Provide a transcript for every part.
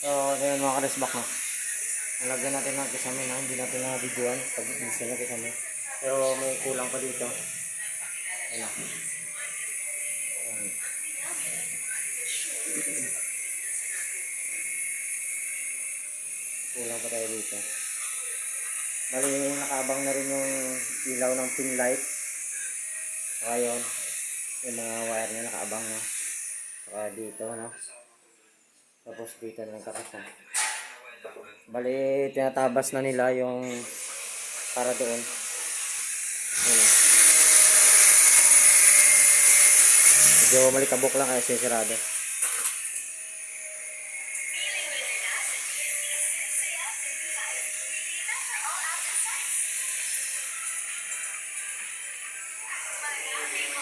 So, ayan mga karesbak na. Nalagyan natin ng kisame na, hindi natin na-videoan pag isa na kisame. Pero may kulang pa dito. Ayan. Ayan. Kulang pa tayo dito. Bali, nakaabang na rin yung ilaw ng pin light. Saka yun, yung mga wire niya nakaabang na. Saka dito, no? Tapos dito na nagkakasya. Bali, tinatabas na nila yung para doon. Ayan. Medyo malikabok lang kaya sisirado.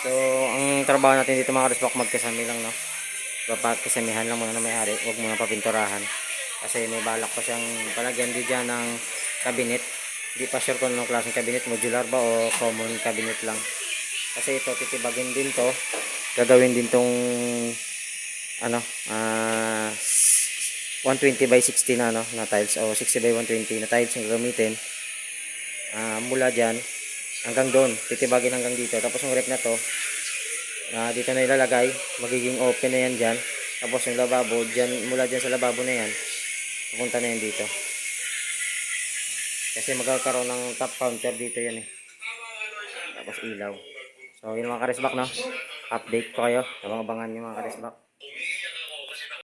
So, ang trabaho natin dito mga karesbak, magkasami lang, no? Papakasamihan lang muna na may-ari, huwag muna papinturahan. Kasi may balak pa siyang palagyan din dyan ng cabinet. Hindi pa sure kung anong klaseng cabinet, modular ba o common cabinet lang. Kasi ito, titibagin din to. Gagawin din tong ano, 120 by 60 na, no, na tiles o 60 by 120 na tiles yung gagamitin. Mula dyan hanggang doon, titibagin hanggang dito. Tapos yung rep na to, dito na ilalagay, magiging open na yan dyan. Tapos yung lababo, dyan, mula dyan sa lababo na yan, pupunta na yan dito. Kasi magkakaroon ng top counter dito yan eh. Tapos ilaw. So yun mga karesbak, no? Update ko kayo. Abangan nyo mga karesbak.